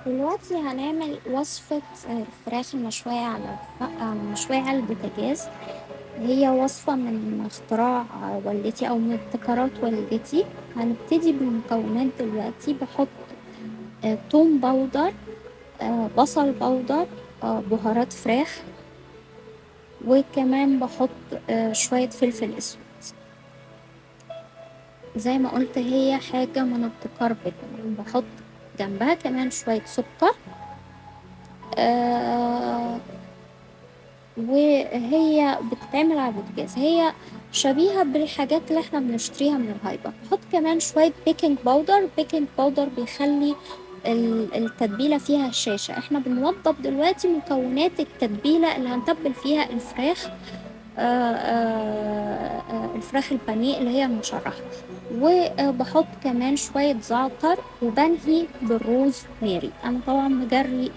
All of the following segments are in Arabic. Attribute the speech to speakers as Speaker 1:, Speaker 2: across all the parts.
Speaker 1: دلوقتي هنعمل وصفة الفراخ المشوية مشوية على البوتاجاز. هي وصفة من اختراع والدتي أو من ابتكارات والدتي. هنبتدي بالمكونات دلوقتي. بحط توم باودر، بصل باودر، بهارات فراخ، وكمان بحط شوية فلفل أسود. زي ما قلت هي حاجة من ابتكار بيتنا. بحط جنبها كمان شوية سكر، آه وهي بتتعمل على البوتاجاز. هي شبيهة بالحاجات اللي احنا بنشتريها من الهايبر. بحط كمان شوية بيكنج باودر. بيكنج باودر بيخلي التتبيلة فيها هشاشة. احنا بنوضب دلوقتي مكونات التتبيلة اللي هنتبل فيها الفراخ، الفراخ البانيه اللي هي المشرحة. وبحط كمان شوية زعتر، وبنهي بالروز ماري. انا طبعا مجري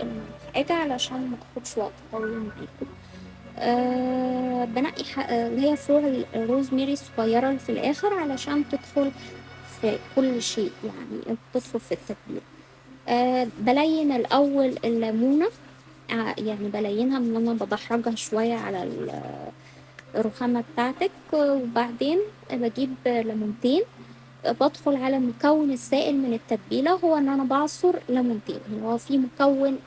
Speaker 1: الحاجة علشان ما تاخدش وقت طويل معاكم. بنقي اللي هي فروع الروزميري الصغيرة اللي في الآخر علشان تدخل في كل شيء، يعني تدخل في التتبيل. بلين الأول الليمونة، يعني بلينها من أنا بدحرجها شوية على الرخامة بتاعتك. وبعدين بجيب ليمونتين. بدخل على المكون السائل من التتبيلة، هو ان انا بعصر ليمونتين. هو في مكون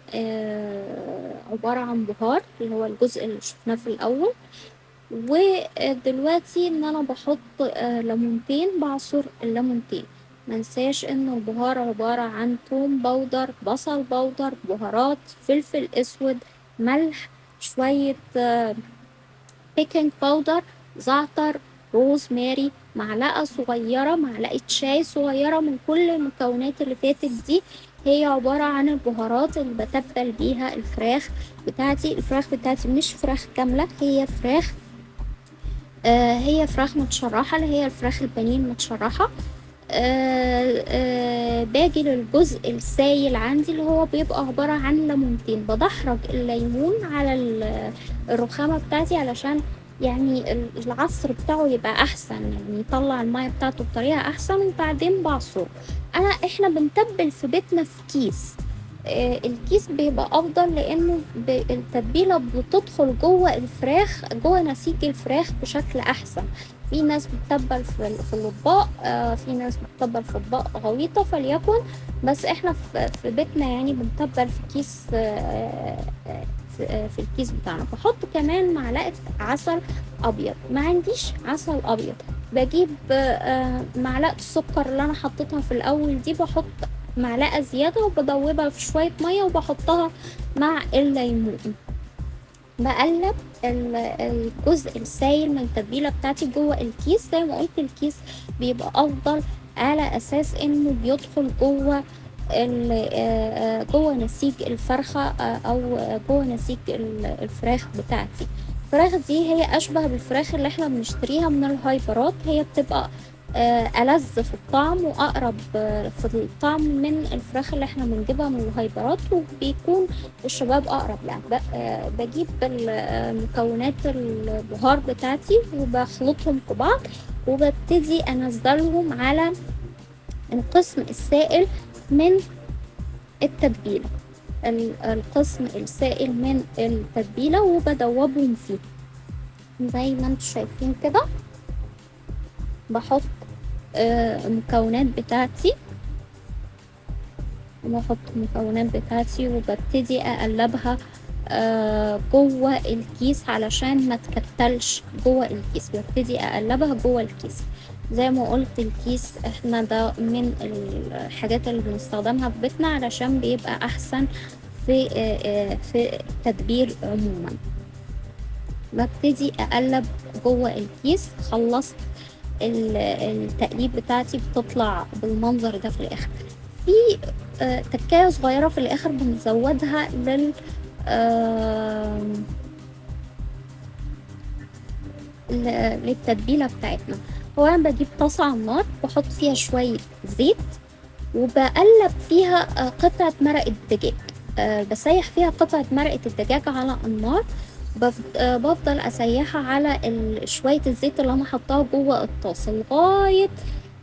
Speaker 1: عبارة عن بهار اللي هو الجزء اللي شفناه في الاول. ودلوقتي ان انا بحط ليمونتين، بعصر الليمونتين. منساش ان البهار عبارة عن توم باودر، بصل باودر، بهارات، فلفل اسود، ملح، شوية بيكنج باودر، زعتر، روز ماري، معلقة صغيرة، معلقة شاي صغيرة من كل المكونات اللي فاتت دي. هي عبارة عن البهارات اللي بتبل بيها الفراخ بتاعتي. الفراخ بتاعتي مش فراخ كاملة، هي فراخ متشرحة، اللي هي الفراخ البانيه متشرحة. باجي للجزء السايل عندي اللي هو بيبقى عبارة عن ليمونتين. بدحرج الليمون على الرخامة بتاعتي علشان يعني العصر بتاعه يبقى احسن، يعني يطلع المية بتاعته بطريقة احسن. وبعدين بعصره. احنا بنتبل في بيتنا في كيس. الكيس بيبقى افضل لانه التتبيلة بتدخل جوه الفراخ، جوه نسيج الفراخ بشكل احسن. في ناس بتتبل في الاطباق، في ناس بتتبل في اطباق غويطة فليكن. بس احنا في بيتنا يعني بنتبل في كيس، في الكيس بتاعنا. بحط كمان معلقة عسل ابيض. ما عنديش عسل ابيض، بجيب معلقة السكر اللي انا حطيتها في الاول دي، بحط معلقة زيادة وبدوبها في شوية مية وبحطها مع الليمون. بقلب الجزء السائل من التتبيلة بتاعتي جوه الكيس. زي ما قلت الكيس بيبقى افضل على اساس انه بيدخل جوه جوه نسيج الفرخة، او جوه نسيج الفراخ بتاعتي. الفراخ دي هي اشبه بالفراخ اللي احنا بنشتريها من الهايبرات. هي بتبقى ألذ في الطعم وأقرب في الطعم من الفراخ اللي احنا بنجيبها من الهايبرات، وبيكون الشباب أقرب لها. بجيب مكونات البهار بتاعتي وبخلطهم في بعض، وببتدي أنزلهم على القسم السائل من التتبيلة. القسم السائل من التتبيلة وبدوبهم فيه زي ما انتوا شايفين كده. بحط المكونات بتاعتي، وببتدي اقلبها جوه الكيس علشان ما تكتلش جوه الكيس. ببتدي اقلبها جوه الكيس. زي ما قلت الكيس احنا ده من الحاجات اللي بنستخدمها في بيتنا علشان بيبقى احسن في التدبير عموما. ببتدي اقلب جوه الكيس. خلصت التقليب بتاعتي بتطلع بالمنظر ده في الاخر. في تكاية صغيرة في الاخر بنزودها للتتبيلة بتاعتنا. هو انا بجيب طاسة على النار، بحط فيها شوية زيت، وبقلب فيها قطعة مرقة دجاج. بسيح فيها قطعة مرقة الدجاج على النار. بفضل اسيحها على شوية الزيت اللي انا حطاها جوه الطاسة لغاية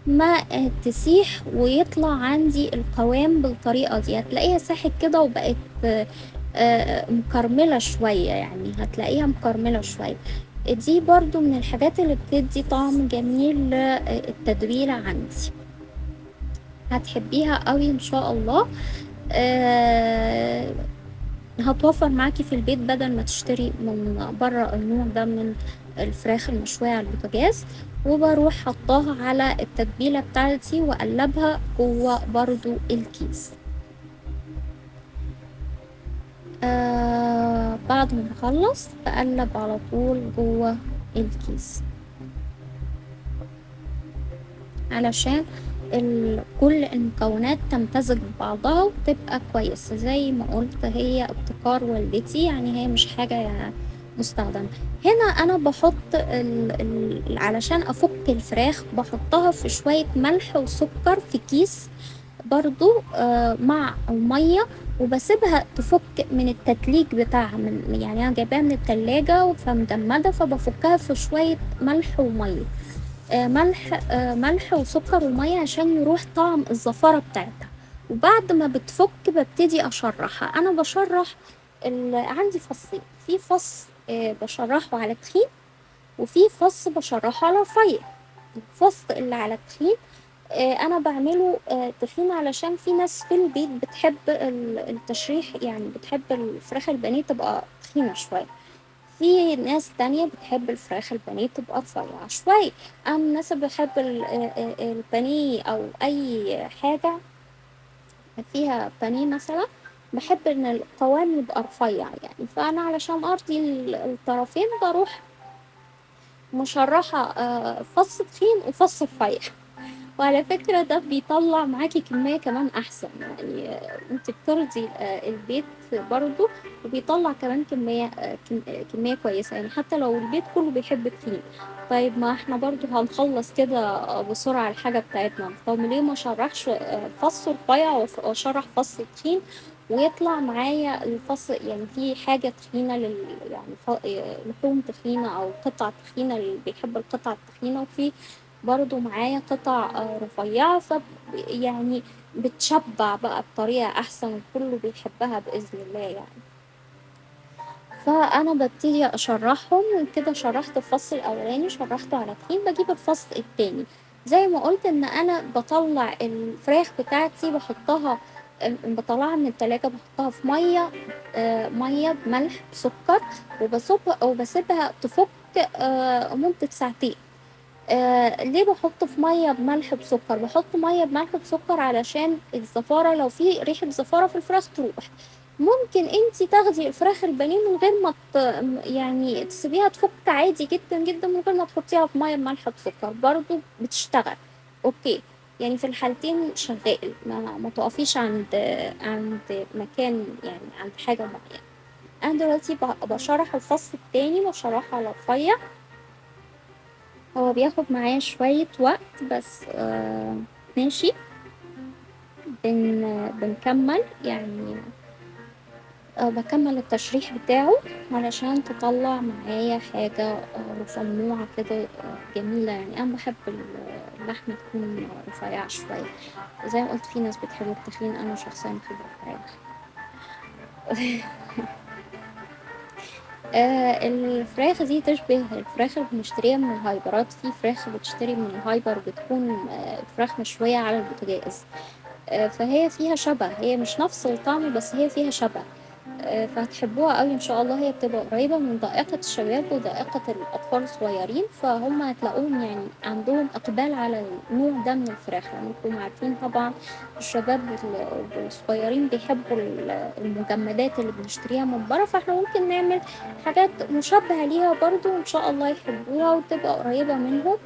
Speaker 1: ما تسيح ويطلع عندي القوام بالطريقة دي. هتلاقيها ساحت كده وبقت مكرملة شوية، يعني هتلاقيها مكرملة شوية. دي برضو من الحاجات اللي بتدي طعم جميل للتتبيلة عندي، هتحبيها قوي ان شاء الله. هتوفر معاكي في البيت بدل ما تشتري من بره النوع ده من الفراخ المشوية على البوتاجاز. وبروح حطاها على التتبيلة بتاعتي واقلبها جوه برضو الكيس. بعد ما بخلص بقلب على طول جوه الكيس علشان كل المكونات تمتزج ببعضها وتبقى كويسة. زي ما قلت هي ابتكار والدتي، يعني هي مش حاجة مستخدمة. هنا انا بحط علشان افك الفراخ بحطها في شوية ملح وسكر في كيس برضو مع مية، وبسيبها تفك من التتليج بتاعها. يعني انا جايباها من التلاجة فمجمدة، فبفكها في شوية ملح ومية. ملح وسكر ومية عشان يروح طعم الزفارة بتاعتها. وبعد ما بتفك ببتدي أشرحها. أنا بشرح عندي فصين، في فص بشرحه على تخين، وفي فص بشرحه على رفيع. الفص اللي على تخين أنا بعمله تخين علشان في ناس في البيت بتحب التشريح، يعني بتحب الفراخ البانيه تبقى تخينة شوية. في ناس تانية بتحب الفراخ البانيه تبقى رفيعة شوية. أنا من الناس اللي بحب البانيه أو أي حاجة فيها بانيه مثلا، بحب إن القوام يبقى رفيع يعني. فأنا علشان أرضي الطرفين بروح مشرحة فص تخين وفص رفيع. وعلى فكرة ده بيطلع معاكي كمية كمان أحسن، يعني انت بترضي البيت برضو، وبيطلع كمان كمية كويسة يعني، حتى لو البيت كله بيحب التخين. طيب ما احنا برضو هنخلص كده بسرعة الحاجة بتاعتنا، طب ليه ما شرحش فص رفيع وشرح فص تخين ويطلع معايا الفص، يعني في حاجة تخينة يعني لحوم تخينة أو قطع تخينة اللي بيحب القطع التخينة، وفي برضو معايا قطع رفيعة، يعني بتشبع بقى بطريقة أحسن وكله بيحبها بإذن الله يعني. فأنا ببتدي أشرحهم كده. شرحت الفص الأولاني شرحته على تخين، بجيب الفص التاني. زي ما قلت إن أنا بطلع الفراخ بتاعتي بطلعها من التلاجة، بحطها في مية بملح بسكر، وبسيبها تفك مدة ساعتين. ليه بحط في ميه بملح بسكر؟ بحط ميه بملح بسكر علشان الزفاره، لو في ريحه زفاره في الفراخ تروح. ممكن انتي تاخدي الفراخ البانيه من غير ما يعني تسيبيها تفك عادي جدا جدا من غير ما تحطيها في ميه بملح بسكر، برضو بتشتغل اوكي. يعني في الحالتين شغال، ما تقفيش عند مكان، يعني عند حاجه معينه. انا دلوقتي بشرح الفص التاني، بشرحه على رفيع. هو بياخد معايا شوية وقت بس ماشي. بنكمل يعني. بكمل التشريح بتاعه علشان تطلع معايا حاجة رفنوعة كده جميلة. يعني أنا بحب اللحمة تكون رفيعة شوية. زي ما قلت في ناس بتحب التخين، أنا شخصيا بحب الرفيع. الفراخ دي تشبه الفراخ اللي بنشتريها من الهايبرات. في فراخ بتشتري من الهايبر بتكون فراخ مشوية على البوتاجاز. فهي فيها شبه، هي مش نفس الطعم بس هي فيها شبه. فهتحبوها قوي ان شاء الله. هي بتبقى قريبة من ذائقة الشباب وذائقة الاطفال الصغيرين، فهم هتلاقوهم يعني عندهم اقبال على النوع ده من الفراخ. يعني انتم عارفين طبعا الشباب الصغيرين بيحبوا المجمدات اللي بنشتريها من بره، فاحنا ممكن نعمل حاجات مشابهة ليها برضو ان شاء الله يحبوها وتبقى قريبة منهم،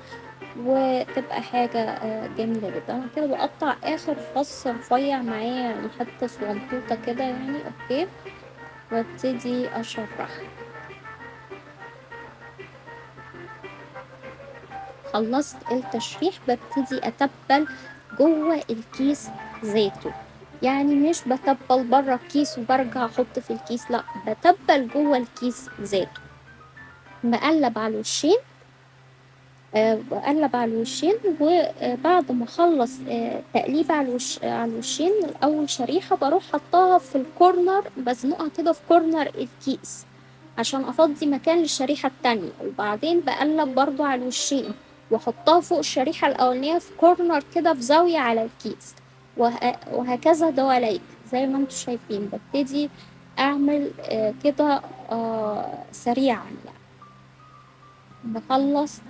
Speaker 1: وتبقى حاجة جميلة جدا. أنا كده بقطع آخر فص رفيع معايا، يعني حتى صغنطوطة كده يعني اوكي، وابتدي أشرح. خلصت التشريح ببتدي أتبل جوه الكيس ذاته. يعني مش بتبل بره الكيس وبرجع أحط في الكيس، لأ، بتبل جوه الكيس ذاته. بقلب على الوشين باقلّب على الوشين، وبعد ما أخلّص تقليب على الوشين، أول شريحة باروح حاطاها في الcorner، بازنقها كده في corner الكيس عشان أفضّي مكان للشريحة التانية، وبعدين باقلّب برضه على الوشين وأحطها فوق الشريحة الأولانية في corner كده في زاوية على الكيس، وهكذا دواليك زي ما انتم شايفين. بابتدي أعمل كده سريعًا يعني، باخلّص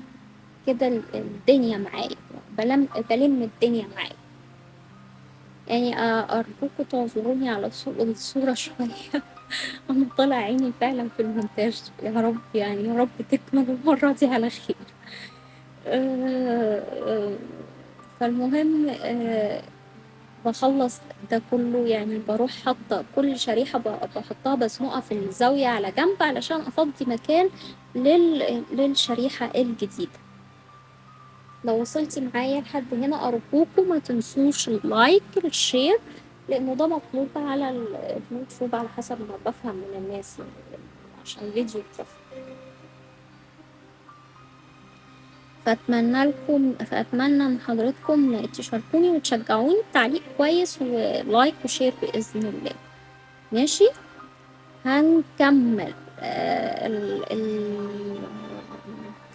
Speaker 1: كده الدنيا معايا، بلم الدنيا معايا يعني. أرجوكوا تعذروني على الصورة شوية. أنا طالع عيني فعلا في المونتاج، يا رب يعني يا رب تكمل المرة دي على خير. آه، آه، فالمهم بخلص ده كله يعني، بروح حاطة كل شريحة بحطها بزنقها في الزاوية على جنب علشان أفضي مكان للشريحة الجديدة. لو وصلتي معايا لحد هنا أرجوكم ما تنسوش اللايك الشير، لأنه ده مطلوب على اليوتيوب على حسب ما بفهم من الناس يعني، عشان الفيديو يترفع. فأتمنى إن حضرتكم تشاركوني وتشجعوني بتعليق كويس ولايك وشير بإذن الله. ماشي، هنكمل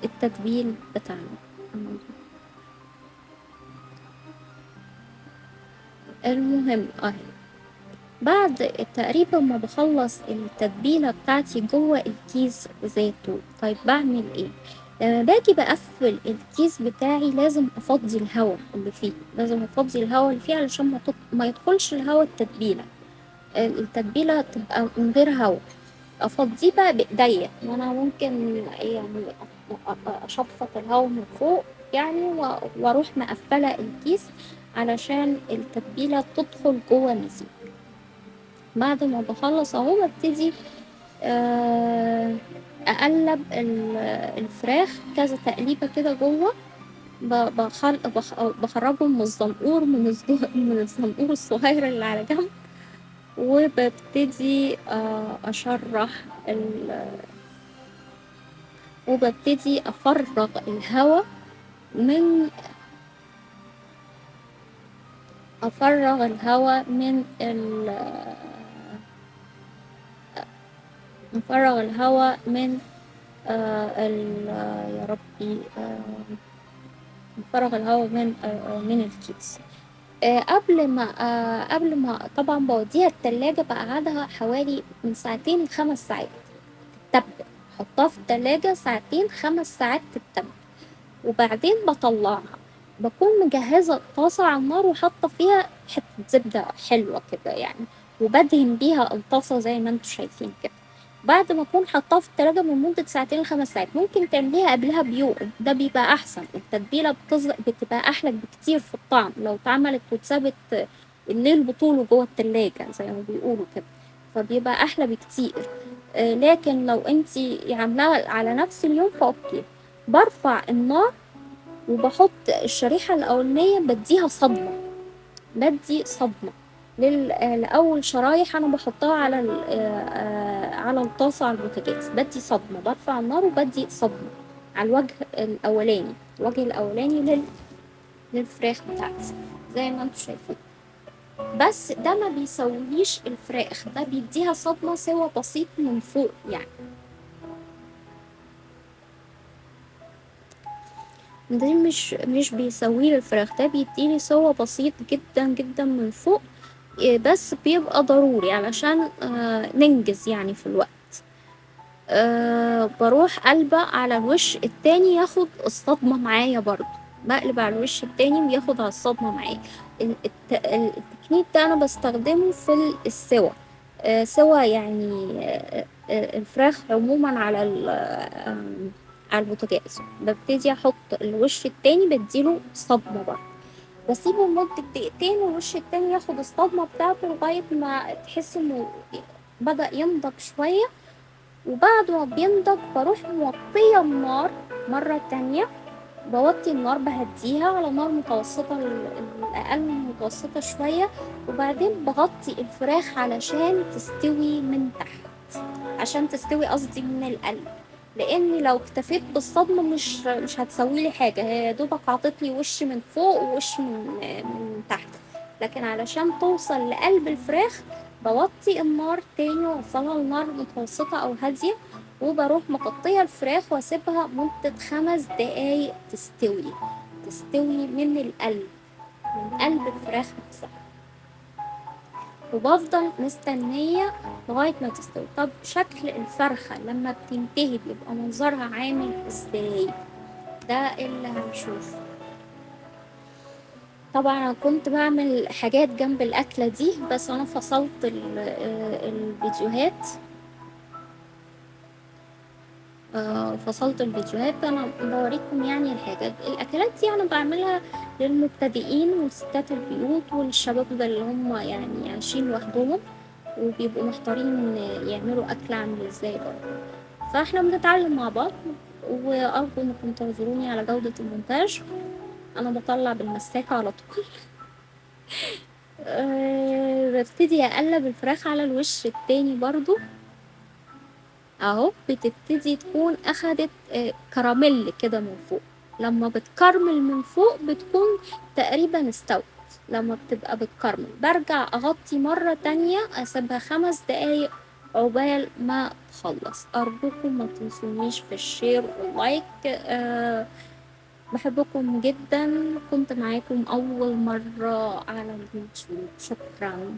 Speaker 1: التتبيل بتاعنا. المهم بعد تقريبا ما بخلص التتبيلة بتاعتي جوه الكيس ذاته، طيب بعمل ايه؟ لما باجي بقفل الكيس بتاعي لازم افضي الهواء اللي فيه، لازم افضي الهواء اللي فيه علشان ما يدخلش الهواء التتبيلة تبقى من غير هواء. افضيه بقى بايديا، وانا ممكن يعني اشفط الهواء من فوق يعني، واروح مقفلة الكيس علشان التتبيلة تدخل جوه المزيج. بعد ما بخلص اهو ببتدي اقلب الفراخ كذا تقليبه كده جوه، بخرجهم من الزنقور، من الزنقور الصغير اللي على جنب، وببتدي اشرح وببتدي افرغ الهواء من نفرغ الهواء من يا ربي، نفرغ الهواء من الكيس. قبل ما طبعا بوديها التلاجة، بقعدها حوالي من 2 ل5 ساعات تتبل. حطها في التلاجة 2 5 ساعات تتبل، وبعدين بطلعها. بكون مجهزة طاسة على النار وحاطة فيها حتة زبدة حلوة كده يعني، وبدهن بيها الطاسة زي ما انتوا شايفين كده. بعد ما اكون حطاها في التلاجة من مدة 2 ل5 ساعات، ممكن تعمليها قبلها بيوم، ده بيبقى احسن. التتبيلة بتبقى احلى بكتير في الطعم لو اتعملت واتسابت الليل بطوله جوه التلاجة زي ما بيقولوا كده، فبيبقى احلى بكتير. لكن لو انتي عاملاها على نفس اليوم فاوكي. برفع النار وبحط الشريحة الأولانية، بدي صدمة لأول شرايح أنا بحطها على الطاسة على البوتاجاز، بدي صدمة، برفع النار وبدي صدمة على الوجه الأولاني للفراخ بتاعتي زي ما انتوا شايفين. بس ده ما بيسويش الفراخ، ده بيديها صدمة سوا بسيط من فوق يعني. ده مش بيسويه الفراخ، ده بيديني سوا بسيط جدا جدا من فوق، بس بيبقى ضروري علشان ننجز يعني في الوقت. بروح قلبة على الوش التاني ياخد الصدمة معايا برضو، بقلب على الوش التاني وياخد على الصدمة معايا. التكنيك ده أنا بستخدمه في السوا، سوا يعني الفراخ عموما على البوتاجاز. ببتدي أحط الوش التاني بديله صدمة برضه، بسيبه لمدة دقيقتين والوش التاني ياخد الصدمة بتاعته لغاية ما تحس انه بدأ ينضج شوية. وبعد ما بينضج بروح موطية النار مرة تانية، بوطي النار بهديها على نار متوسطة، الأقل من متوسطة شوية، وبعدين بغطي الفراخ علشان تستوي من تحت، عشان تستوي قصدي من القلب. لان لو اكتفيت بالصدمة مش هتسوي لي حاجة، هي يا دوبك عطت لي وش من فوق ووش من تحت. لكن علشان توصل لقلب الفراخ بوطي النار تاني واوصلها لنار متوسطة او هادية، وبروح مغطية الفراخ واسيبها مدة 5 دقايق تستوي من القلب، من قلب الفراخ نفسها. وبفضل مستنية لغاية ما تستوي. طب شكل الفرخة لما بتنتهي بيبقى منظرها عامل ازاي؟ ده اللي هنشوفه. طبعا انا كنت بعمل حاجات جنب الاكلة دي، بس انا فصلت الفيديوهات. فصلت الفيديوهات. انا بوريكم يعني الحاجات الاكلات دي انا بعملها للمبتدئين وستات البيوت والشباب اللي هم يعني عايشين لوحدهم وبيبقوا محتارين يعملوا اكل عامل ازاي برضه. فاحنا بنتعلم مع بعض، وارجو انكم تعذروني على جودة المونتاج. انا بطلع بالمساكة على طول. ببتدي اقلب الفراخ على الوش التاني برضو اهو، بتبتدي تكون اخدت كراميل كده من فوق. لما بتكرمل من فوق بتكون تقريبا استوت. لما بتبقى بتكرمل برجع اغطي مرة تانية اسيبها 5 دقايق عقبال ما تخلص. ارجوكم ما تنسونيش في الشير واللايك. بحبكم جدا. كنت معاكم اول مرة على اليوتيوب. شكرا.